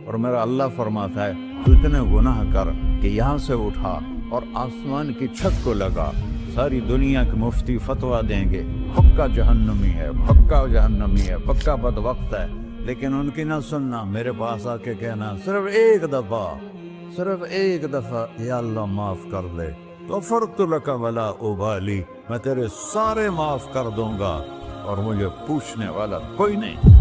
اور میرا اللہ فرماتا ہے تو اتنے گناہ کر کہ یہاں سے اٹھا اور آسمان کی چھت کو لگا، ساری دنیا کے مفتی فتویٰ دیں گے پکا جہنمی ہے، پکا جہنمی ہے، پکا بدبخت ہے، لیکن ان کی نہ سننا، میرے پاس آ کے کہنا صرف ایک دفعہ یا اللہ معاف کر دے، غفرت لک ولا ابالی، میں تیرے سارے معاف کر دوں گا اور مجھے پوچھنے والا کوئی نہیں۔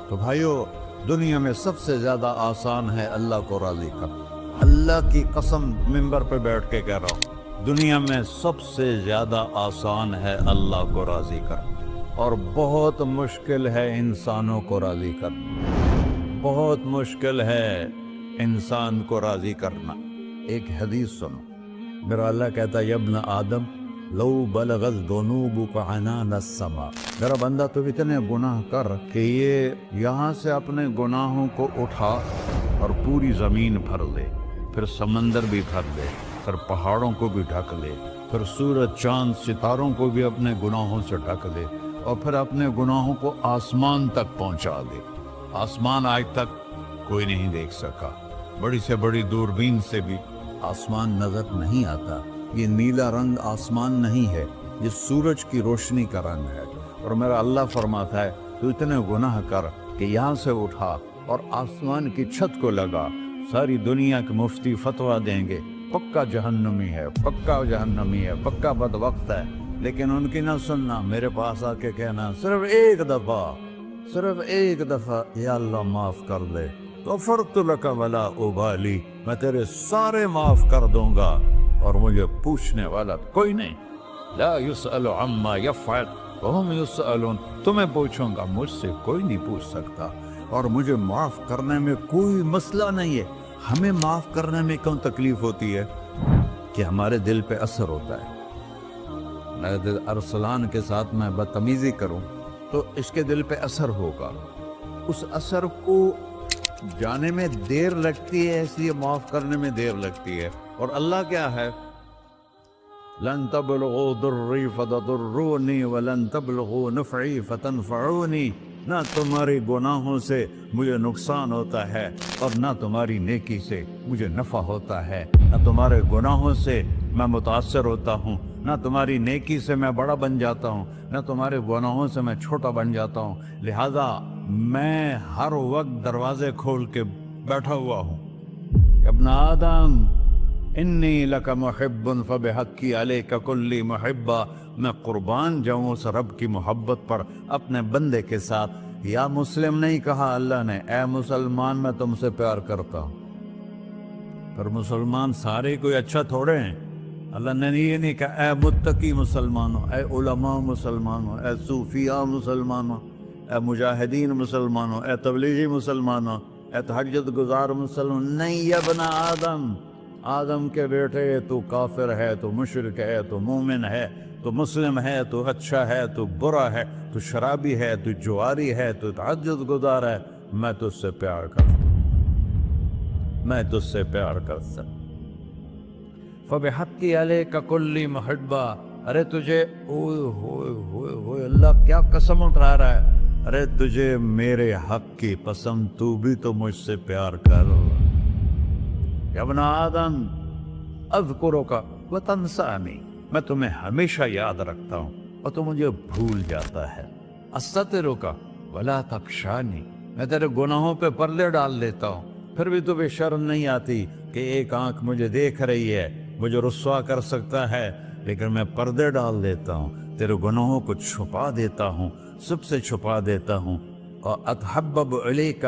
تو بھائیو، دنیا میں سب سے زیادہ آسان ہے اللہ کو راضی کرنا، اللہ کی قسم ممبر پہ بیٹھ کے کہہ رہا ہوں، دنیا میں سب سے زیادہ آسان ہے اللہ کو راضی کرنا، اور بہت مشکل ہے انسانوں کو راضی کرنا، بہت مشکل ہے انسان کو راضی کرنا۔ ایک حدیث سنو، میرا اللہ کہتا ہے یا ابن آدم لو بلغت ذنوبک عنان السماء، میرا بندہ تو اتنے گناہ کر کہ یہ یہاں سے اپنے گناہوں کو اٹھا اور پوری زمین بھر لے، پھر سمندر بھی بھر لے، پھر پہاڑوں کو بھی ڈھک لے، پھر سورج چاند ستاروں کو بھی اپنے گناہوں سے ڈھک لے، اور پھر اپنے گناہوں کو آسمان تک پہنچا دے۔ آسمان آج تک کوئی نہیں دیکھ سکا، بڑی سے بڑی دوربین سے بھی آسمان نظر نہیں آتا۔ یہ نیلا رنگ آسمان نہیں ہے، یہ سورج کی روشنی کا رنگ ہے۔ اور میرا اللہ فرماتا ہے تو اتنے گناہ کر کہ یہاں سے اٹھا اور آسمان کی چھت کو لگا، ساری دنیا کے مفتی فتویٰ دیں گے پکا جہنمی ہے، پکا جہنمی ہے، پکا بدبخت ہے، لیکن ان کی نہ سننا، میرے پاس آ کے کہنا صرف ایک دفعہ یا اللہ معاف کر دے، غفرت لک ولا ابالی، میں تیرے سارے معاف کر دوں گا اور مجھے پوچھنے والا کوئی نہیں۔ لا يسأل عما يفعل وهم يسألون، تمہیں پوچھوں گا، مجھ سے کوئی نہیں پوچھ سکتا، اور مجھے معاف کرنے میں کوئی مسئلہ نہیں ہے۔ ہمیں معاف کرنے میں کیوں تکلیف ہوتی ہے؟ کہ ہمارے دل پہ اثر ہوتا ہے۔ میرے دل ارسلان کے ساتھ میں بدتمیزی کروں تو اس کے دل پہ اثر ہوگا، اس اثر کو جانے میں دیر لگتی ہے، اس لیے معاف کرنے میں دیر لگتی ہے۔ اور اللہ کیا ہے؟ لن تبلغوا ضرری فتضرونی ولن تبلغوا نفعی فتنفعونی، نہ تمہاری گناہوں سے مجھے نقصان ہوتا ہے اور نہ تمہاری نیکی سے مجھے نفع ہوتا ہے، نہ تمہارے گناہوں سے میں متاثر ہوتا ہوں، نہ تمہاری نیکی سے میں بڑا بن جاتا ہوں، نہ تمہارے گناہوں سے میں چھوٹا بن جاتا ہوں، لہذا میں ہر وقت دروازے کھول کے بیٹھا ہوا ہوں۔ ابن آدم انی لک محب فبحقی علیک کلی محبہ، میں قربان جاؤں اس رب کی محبت پر اپنے بندے کے ساتھ۔ یا مسلم نہیں کہا اللہ نے، اے مسلمان میں تم سے پیار کرتا ہوں۔ پر مسلمان سارے کوئی اچھا تھوڑے ہیں، اللہ نے یہ نہیں کہا اے متقی مسلمانوں، اے علماء مسلمانوں، اے صوفیاء مسلمانوں، اے مجاہدین مسلمانوں، اے تبلیغی مسلمانوں، اے تہجد گزار مسلمان، نہیں یا ابن آدم، آدم کے بیٹے، تو کافر ہے، تو مشرک ہے، تو مومن ہے، تو مسلم ہے، تو اچھا ہے، تو برا ہے، تو شرابی ہے، تو جواری ہے، تو تہجد گزار ہے، میں تجھ سے پیار کرتا ہوں، میں تجھ سے پیار کرتا ہوں۔ فبحقی علیک کلی محبہ، ارے تجھے اوئے ہوئے ہوئے ہوئے، اللہ کیا قسم اٹھا رہا ہے، ارے تجھے میرے حق کی قسم، تو بھی تو مجھ سے پیار کر۔ یا ابن آدم اذکرک وتنسانی، میں تمہیں ہمیشہ یاد رکھتا ہوں اور تو مجھے بھول جاتا ہے۔ استترک ولا تخشانی، میں تیرے گناہوں پہ پردے ڈال دیتا ہوں، پھر بھی تمہیں شرم نہیں آتی کہ ایک آنکھ مجھے دیکھ رہی ہے، مجھے رسوا کر سکتا ہے، لیکن میں پردے ڈال دیتا ہوں، تیرے گناہوں کو چھپا دیتا ہوں، سب سے چھپا دیتا ہوں۔ اور اتحبب الیک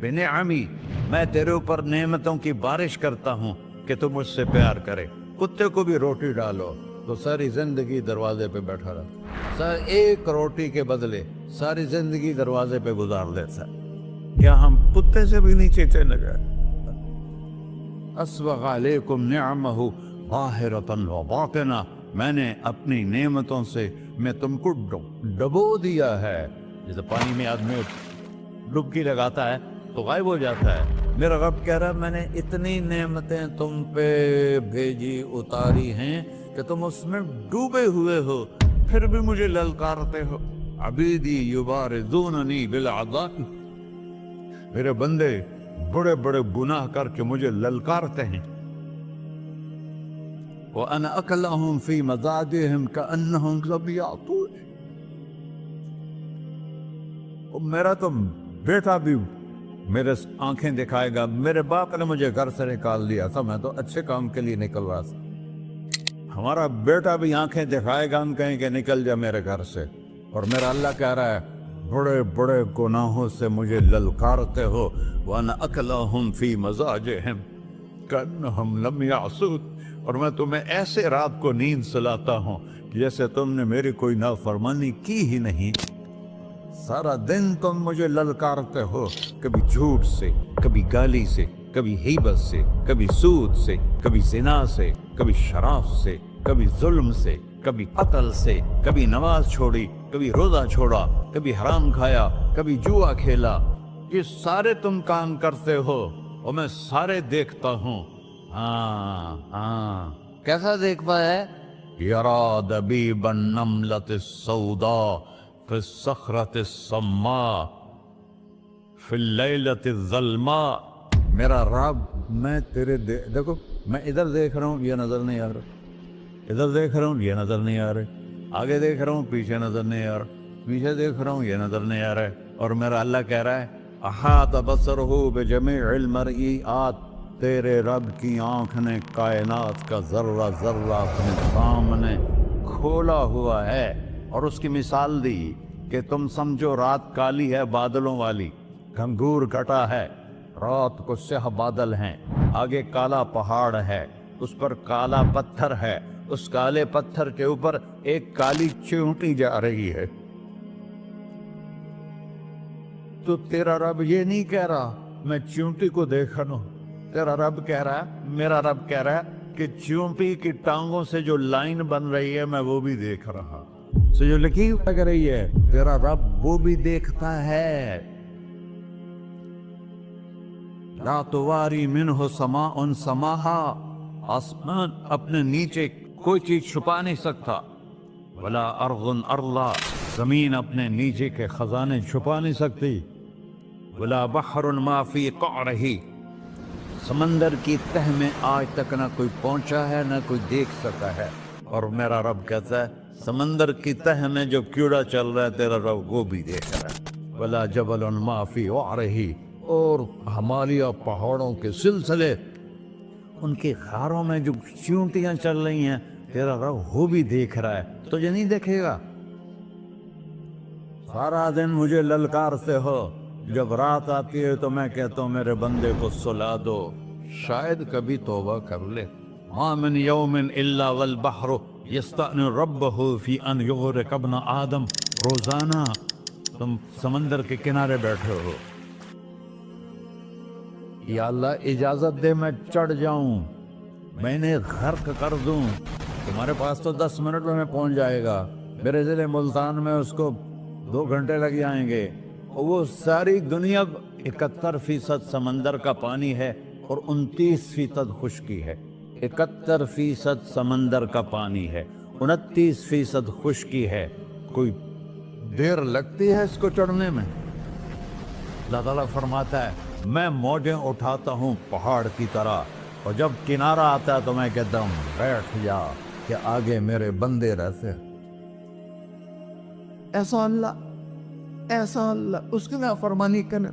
بنعمی، میں تیرے اوپر نعمتوں کی بارش کرتا ہوں کہ تو مجھ سے پیار کرے۔ کتے کو بھی روٹی ڈالو تو ساری زندگی دروازے پہ بیٹھا رہتا، ایک روٹی کے بدلے ساری زندگی دروازے پہ گزار دیتا ہے۔ کیا ہم کتے سے بھی نیچے چلے گئے؟ اسبغ علیکم نعمہ ظاہرۃ و باطنہ، میں نے اپنی نعمتوں سے میں تم کو ڈبو دیا ہے، جیسے پانی میں آدمی ڈبکی لگاتا ہے تو غائب ہو جاتا ہے۔ میرا رب کہہ رہا ہے میں نے اتنی نعمتیں تم پہ بھیجی، اتاری ہیں کہ تم اس میں ڈوبے ہوئے ہو، پھر بھی مجھے للکارتے ہو. عبیدی یبارزوننی بالعذاب، میرے بندے بڑے بڑے گناہ کر کے مجھے للکارتے ہیں. وَأَنَا أَكْلَهُمْ فِي مَزَاجِهِمْ كَأَنَّهُمْ ظَبِيَّةٌ. میرا تو بیٹا بھی میرے آنکھیں دکھائے گا. میرے باپ نے مجھے گھر سے نکال دیا تھا، میں تو اچھے کام کے لیے نکل رہا تھا. ہمارا بیٹا بھی آنکھیں دکھائے گا، ہم کہیں کہ نکل جا میرے گھر سے. اور میرا اللہ کہہ رہا ہے بڑے بڑے گناہوں سے مجھے للکارتے ہو. وَأَنَا أَكْلَهُمْ فِي مَزَاجِهِمْ كَأَنَّهُمْ لَمْ يَعْصُونِ. اور میں تمہیں ایسے رات کو نیند سلاتا ہوں جیسے تم نے میری کوئی نافرمانی کی ہی نہیں. سارا دن تم مجھے للکارتے ہو، کبھی جھوٹ سے، کبھی گالی سے، کبھی غیبت سے، کبھی سود سے، کبھی زنا سے، کبھی شراب سے، کبھی ظلم سے، کبھی قتل سے، کبھی نماز چھوڑی، کبھی روزہ چھوڑا، کبھی حرام کھایا، کبھی جوا کھیلا. یہ سارے تم کام کرتے ہو اور میں سارے دیکھتا ہوں. ہاں کیسا دیکھ پایا؟ یرا دبیب النملۃ السوداء فی الصخرۃ الصماء فی اللیلۃ الظلماء. میرا رب میں تیرے دیکھو، میں ادھر دیکھ رہا ہوں یہ نظر نہیں آ رہا، ادھر دیکھ رہا ہوں یہ نظر نہیں آ رہے، آگے دیکھ رہا ہوں پیچھے نظر نہیں آ رہا، پیچھے دیکھ رہا ہوں یہ نظر نہیں آ رہا ہے. اور میرا اللہ کہہ رہا ہے احاط بصرہ بجمیع المرئیات. تیرے رب کی آنکھ نے کائنات کا ذرہ ذرہ اپنے سامنے کھولا ہوا ہے. اور اس کی مثال دی کہ تم سمجھو رات کالی ہے بادلوں والی، گھنگور گھٹا ہے، رات کو سیاہ بادل ہیں، آگے کالا پہاڑ ہے، اس پر کالا پتھر ہے، اس کالے پتھر کے اوپر ایک کالی چیونٹی جا رہی ہے. تو تیرا رب یہ نہیں کہہ رہا میں چیونٹی کو دیکھ رہا ہوں. تیرا رب کہہ رہا ہے، میرا رب کہہ رہا ہے کہ چیونٹی کی ٹانگوں سے جو لائن بن رہی ہے میں وہ بھی دیکھ رہا. سے جو لکیر لگ رہی ہے تیرا رب وہ بھی دیکھتا ہے. لا تواری منہ سماء سماہا. آسمان اپنے نیچے کوئی چیز چھپا نہیں سکتا. ولا ارض ارضا. زمین اپنے نیچے کے خزانے چھپا نہیں سکتی. ولا بحر ما فی قعرہ. سمندر کی تہ میں آج تک نہ کوئی پہنچا ہے نہ کوئی دیکھ سکا ہے. اور میرا رب کہتا ہے سمندر کی تہ میں جو کیڑا چل رہا ہے تیرا رب وہ بھی دیکھ رہا ہے. ولا جبل ما فی وعرہ. اور ہمالیہ پہاڑوں کے سلسلے، ان کی غاروں میں جو چیونٹیاں چل رہی ہیں تیرا رب وہ بھی دیکھ رہا ہے. تجھے نہیں دیکھے گا؟ سارا دن مجھے للکارتے ہو، جب رات آتی ہے تو میں کہتا ہوں میرے بندے کو سلا دو، شاید کبھی توبہ کر لے. ما من یوم الا والبحر یستأن ربہ فی ان یغرق ابن آدم. روزانہ تم سمندر کے کنارے بیٹھے ہو، یا اللہ اجازت دے میں چڑھ جاؤں، میں انہیں غرق کر دوں. تمہارے پاس تو 10 منٹ میں پہنچ جائے گا، میرے ضلع ملتان میں اس کو 2 گھنٹے لگ جائیں گے. وہ ساری دنیا 71% سمندر کا پانی ہے اور 29% خشکی ہے. 71% سمندر کا پانی ہے، 29% خشکی ہے. کوئی دیر لگتی ہے اس کو چڑھنے میں؟ اللہ تعالیٰ فرماتا ہے میں موجیں اٹھاتا ہوں پہاڑ کی طرح، اور جب کنارہ آتا ہے تو میں کہتا ہوں بیٹھ جا کہ آگے میرے بندے رہتے. ایسا اللہ اس کی نافرمانی کرنا.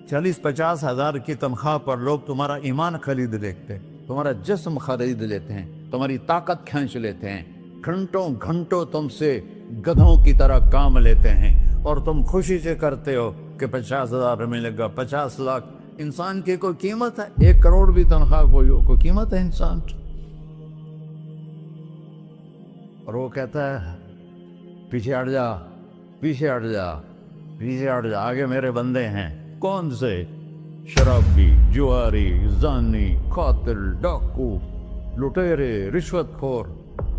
40-50 ہزار کی تنخواہ پر لوگ تمہارا ایمان خرید لیتے ہیں، تمہارا جسم خرید لیتے ہیں، تمہاری طاقت کھینچ لیتے ہیں، گھنٹوں گھنٹوں تم سے گدھوں کی طرح کام لیتے ہیں، اور تم خوشی سے کرتے ہو کہ 50,000 ملے گا، 50 لاکھ. انسان کی کوئی قیمت ہے؟ 1 کروڑ بھی تنخواہ کوئی قیمت ہے انسان؟ اور وہ کہتا ہے پیچھے ہٹ جا، پیچھے ہٹ جا، پیچھے ہٹ جا، آگے میرے بندے ہیں. کون سے؟ شرابی، جواری، زانی، قاتل، ڈاکو، لٹیرے، رشوت خور.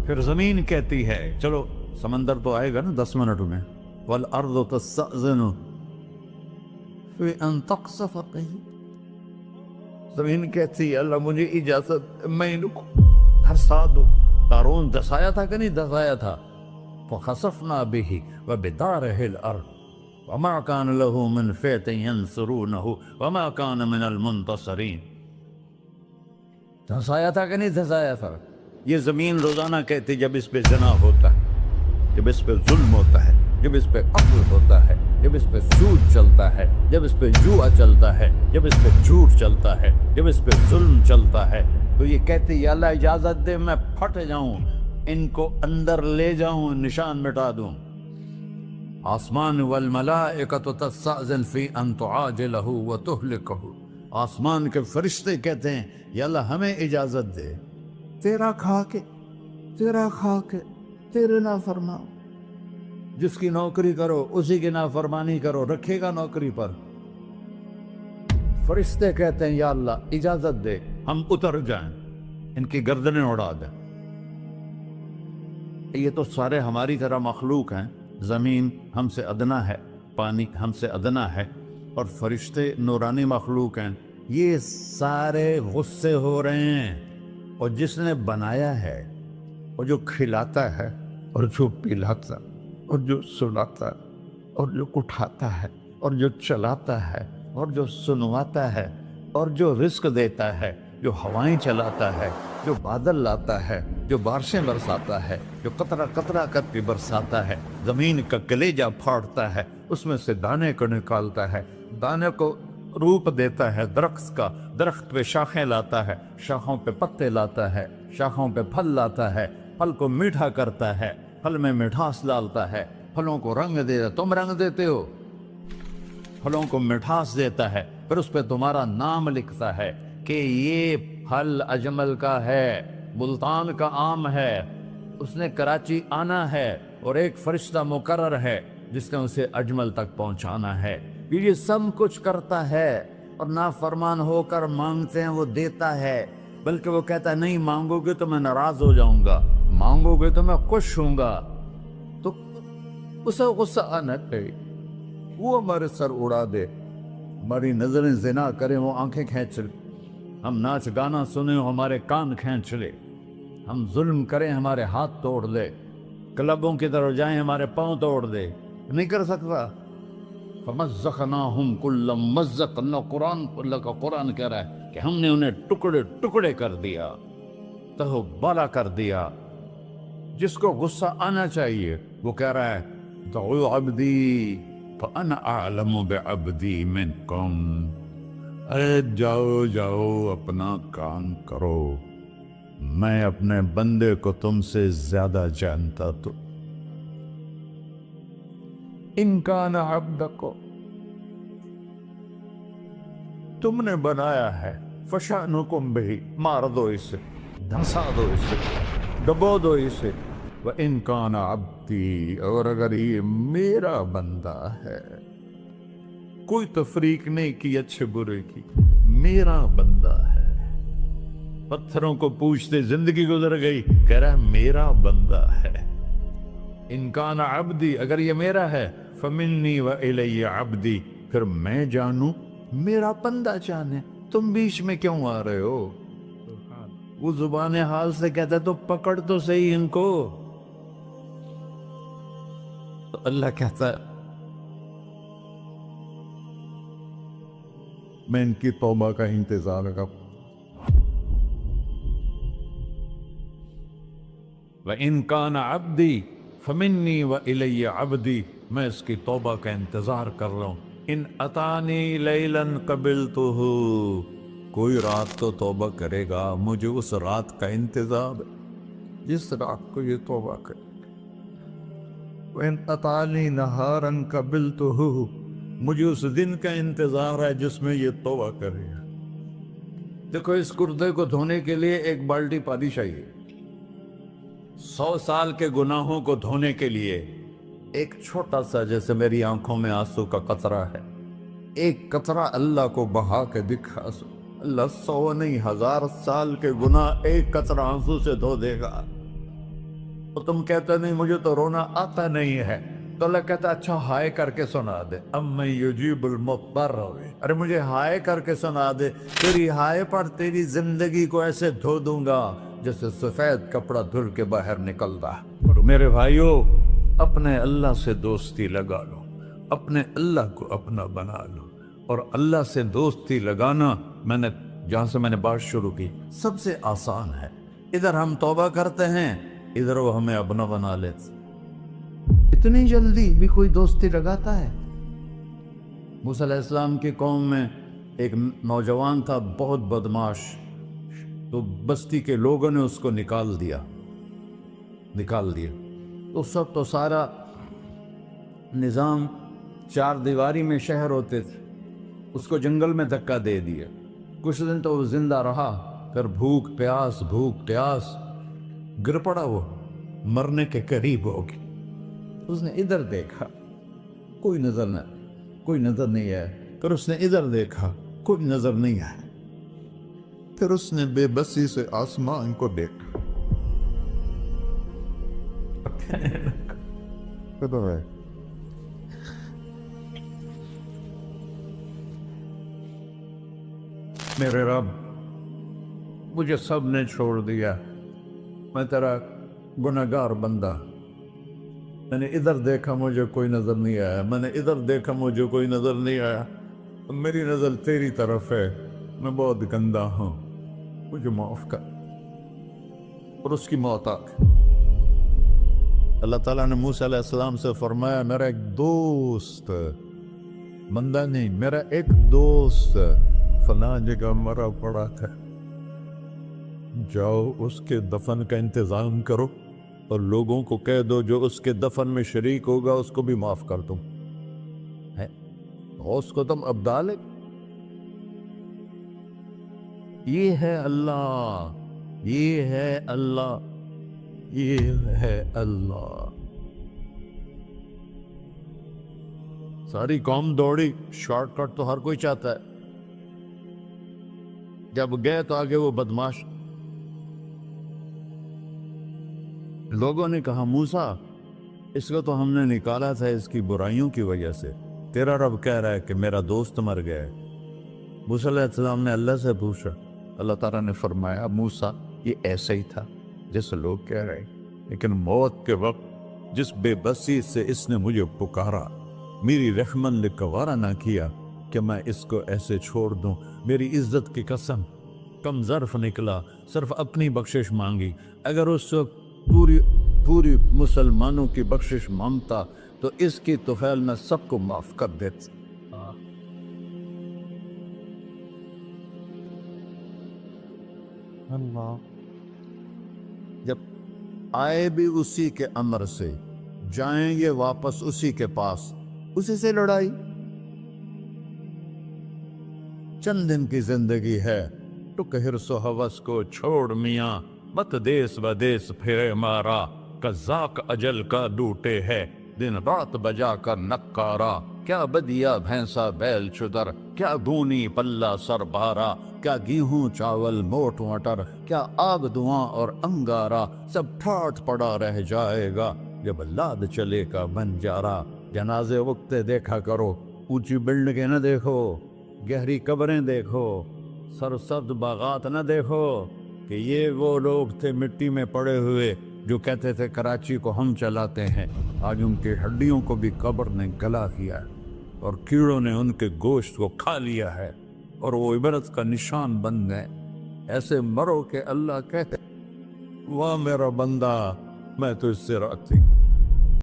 پھر زمین کہتی ہے چلو سمندر تو آئے گا نا 10 منٹ میں. والارض تستأذن فی ان تقصف قیل. زمین کہتی ہے اللہ مجھے اجازت، میں ان کو دھسا دو. قارون دسایا تھا کہ نہیں دسایا تھا؟ فخسفنا به وبداره الأرض وما كان له من فئة ينصرونه وما كان من المنتصرين. دھنسایا تھا کہ نہیں دھنسایا تھا؟ یہ زمین روزانہ کہتی جب اس پہ زنا ہوتا ہے، جب اس پہ ظلم ہوتا ہے، جب اس پہ قتل ہوتا ہے، جب اس پہ سود چلتا ہے، جب اس پہ جوا چلتا ہے، جب اس پہ جھوٹ چلتا ہے، جب اس پہ ظلم چلتا ہے، تو یہ کہتے یا اللہ اجازت دے میں پھٹ جاؤں، ان کو اندر لے جاؤں، نشان مٹا دوں. آسمان والملائکۃ تستأذن فی ان تعاجلہ وتہلکہ. آسمان کے فرشتے کہتے ہیں یا اللہ ہمیں اجازت دے، تیرا کھا کے تیرے نافرمان، جس کی نوکری کرو اسی کی نافرمانی کرو، رکھے گا نوکری پر. فرشتے کہتے ہیں یا اللہ اجازت دے ہم اتر جائیں، ان کی گردنیں اڑا دیں. یہ تو سارے ہماری طرح مخلوق ہیں. زمین ہم سے ادنا ہے، پانی ہم سے ادنا ہے، اور فرشتے نورانی مخلوق ہیں. یہ سارے غصے ہو رہے ہیں. اور جس نے بنایا ہے، اور جو کھلاتا ہے، اور جو پلاتا، اور جو سلاتا، اور جو اٹھاتا ہے، اور جو چلاتا ہے، اور جو سنواتا ہے، اور جو رزق دیتا ہے، جو ہوائیں چلاتا ہے، جو بادل لاتا ہے، جو بارشیں برساتا ہے، جو قطرہ قطرہ کر کے برساتا ہے، زمین کا کلیجہ پھاڑتا ہے، اس میں سے دانے کو نکالتا ہے، دانے کو روپ دیتا ہے درخت کا، درخت پہ شاخیں لاتا ہے، شاخوں پہ پتے لاتا ہے، شاخوں پہ پھل لاتا ہے، پھل کو میٹھا کرتا ہے، پھل میں مٹھاس ڈالتا ہے، پھلوں کو رنگ دیتا ہے. تم رنگ دیتے ہو، پھلوں کو مٹھاس دیتا ہے، پھر اس پہ تمہارا نام لکھتا ہے کہ یہ پھل اجمل کا ہے، ملتان کا آم ہے، اس نے کراچی آنا ہے، اور ایک فرشتہ مقرر ہے جس نے اسے اجمل تک پہنچانا ہے. یہ سب کچھ کرتا ہے، اور نافرمان ہو کر مانگتے ہیں وہ دیتا ہے، بلکہ وہ کہتا ہے نہیں مانگو گے تو میں ناراض ہو جاؤں گا، مانگو گے تو میں خوش ہوں گا. تو اسے غصہ آنا چاہیے، وہ ہمارے سر اڑا دے، ہماری نظریں زنا کریں وہ آنکھیں کھینچ لے، ہم ناچ گانا سنیں ہمارے کان کھینچ لے، ہم ظلم کریں ہمارے ہاتھ توڑ دے، کلبوں کی طرف جائیں ہمارے پاؤں توڑ دے. نہیں کر سکتا. فَمَزَّقْنَاهُمْ كُلَّ مَزَّقٍ. اللہ کا قرآن کہہ رہا ہے کہ ہم نے انہیں ٹکڑے ٹکڑے کر دیا، تہو بالا کر دیا. جس کو غصہ آنا چاہیے وہ کہہ رہا ہے دعوا عبدی فأنا أعلم بعبدی منکم. ارے جاؤ جاؤ اپنا کام کرو، میں اپنے بندے کو تم سے زیادہ جانتا. تو ان کان عبدکو، تم نے بنایا ہے، فشانکم بہی، مار دو اسے، دھنسا دو اسے، دبو دو اسے. وَإِن كَانَ عَبْدِي، اور اگر یہ میرا بندہ ہے، کوئی تفریق نہیں کی اچھے برے کی، میرا بندہ ہے. پتھروں کو پوچھتے زندگی گزر گئی، کہہ رہا ہے میرا بندہ ہے. ان کان عبدی، اگر یہ میرا ہے، فمنی وإلی عبدی، پھر میں جانوں میرا بندہ جانے. تم بیچ میں کیوں آ رہے ہو؟ وہ زبان حال سے کہتا ہے تو پکڑ تو صحیح ان کو. تو اللہ کہتا ہے میں ان کی توبہ کا انتظار کروں. وَإِن كَانَ عَبْدِي فَمِنِّي وَإِلَيَّ عَبْدِي، میں اس کی توبہ کا انتظار کر رہا ہوں. ان اتانی لیلاً قبلتہ، کوئی رات تو توبہ کرے گا، مجھے اس رات کا انتظار ہے جس رات کو یہ توبہ کرے. وَإِنْ أَتَانِي نَهَارًا قَبِلْتُهُ، مجھے اس دن کا انتظار ہے جس میں یہ توبہ کرے گا. دیکھو اس کردے کو دھونے کے لیے ایک بالٹی پانی چاہیے. 100 سال کے گناہوں کو دھونے کے لیے ایک چھوٹا سا، جیسے میری آنکھوں میں آنسو کا قطرہ ہے، ایک قطرہ اللہ کو بہا کے دکھا. اللہ 100 نہیں 1000 سال کے گناہ ایک قطرہ آنسو سے دھو دے گا. تو تم کہتے نہیں مجھے تو رونا آتا نہیں ہے، تو اللہ کہتا اچھا ہائے کر کے سنا دے. اَمَّن يُجِيبُ الْمُضْطَرَّ، ارے مجھے ہائے کر کے سنا دے، تیری ہائے پر تیری زندگی کو ایسے دھو دوں گا جیسے سفید کپڑا دھل کے باہر نکلتا. میرے بھائیو، اپنے اللہ سے دوستی لگا لو، اپنے اللہ کو اپنا بنا لو۔ اور اللہ سے دوستی لگانا، جہاں سے میں نے بات شروع کی، سب سے آسان ہے۔ ادھر ہم توبہ کرتے ہیں، ادھر وہ ہمیں اپنا بنا لیتے۔ اتنی جلدی بھی کوئی دوستی لگاتا ہے؟ موسیٰ علیہ السلام کی قوم میں ایک نوجوان تھا، بہت بدماش، تو بستی کے لوگوں نے اس کو نکال دیا۔ تو سب تو سارا نظام چار دیواری میں شہر ہوتے تھے، اس کو جنگل میں دھکا دے دیا۔ کچھ دن تو وہ زندہ رہا، پھر بھوک پیاس گر پڑا، وہ مرنے کے قریب ہو گیا۔ اس نے ادھر دیکھا، کوئی نظر نہیں آیا، پھر اس نے ادھر دیکھا، کوئی نظر نہیں آیا، پھر اس نے بے بسی سے آسمان کو دیکھا۔ میرے رب، مجھے سب نے چھوڑ دیا، میں تیرا گناہگار بندہ، میں نے ادھر دیکھا مجھے کوئی نظر نہیں آیا، میں نے ادھر دیکھا مجھے کوئی نظر نہیں آیا، میری نظر تیری طرف ہے، میں بہت گندا ہوں، مجھے معاف کر۔ اور اس کی موت آ گئی۔ اللہ تعالیٰ نے موسیٰ علیہ السلام سے فرمایا، میرا ایک دوست، بندہ نہیں، میرا ایک دوست فلاں جگہ مرا پڑا تھا، جاؤ اس کے دفن کا انتظام کرو اور لوگوں کو کہہ دو جو اس کے دفن میں شریک ہوگا اس کو بھی معاف کر دو۔ اس کو تم ابدال، یہ ہے اللہ، یہ ہے اللہ، یہ ہے اللہ۔ ساری قوم دوڑی، شارٹ کٹ تو ہر کوئی چاہتا ہے، جب گئے تو آگے وہ بدماش۔ لوگوں نے کہا، موسیٰ اس کو تو ہم نے نکالا تھا اس کی برائیوں کی وجہ سے، تیرا رب کہہ رہا ہے کہ میرا دوست مر گیا ہے۔ موسیٰ علیہ السلام نے اللہ سے پوچھا، اللہ تعالیٰ نے فرمایا، موسیٰ یہ ایسا ہی تھا جیسے لوگ کہہ رہے، لیکن موت کے وقت جس بے بسی سے اس نے مجھے پکارا، میری رحمت نے گوارا نہ کیا کہ میں اس کو ایسے چھوڑ دوں۔ میری عزت کی قسم، کم ظرف نکلا، صرف اپنی بخشش مانگی۔ اگر اس وقت پوری مسلمانوں کی بخشش مانگتا تو اس کی طفیل میں سب کو معاف کر دیتا۔ اللہ جب آئے بھی اسی کے امر سے، جائیں گے واپس اسی کے پاس، اسی سے لڑائی۔ چند دن کی زندگی ہے، ٹک حرص و ہوس کو چھوڑ میاں، مت دیس بدیس پھرے مارا، قذاق اجل کا ڈوٹے ہے، دن رات بجا کر نکارا، کیا بدیا بھینسا بیل چدر، کیا گونی پلہ سر بارا، کیا گیہوں چاول موٹ مٹر، کیا آگ دھواں اور انگارا، سب ٹھاٹ پڑا رہ جائے گا جب لاد چلے کا بنجارا۔ جنازے وقتے دیکھا کرو، اونچی بلڈنگیں نہ دیکھو، گہری قبریں دیکھو، سرسبز باغات نہ دیکھو کہ یہ وہ لوگ تھے مٹی میں پڑے ہوئے جو کہتے تھے کراچی کو ہم چلاتے ہیں، آج ان کی ہڈیوں کو بھی قبر نے گلا کیا ہے اور کیڑوں نے ان کے گوشت کو کھا لیا ہے اور وہ عبرت کا نشان بن گئے۔ ایسے مرو کہ اللہ کہتے، واہ میرا بندہ، میں تو اس سے راضی۔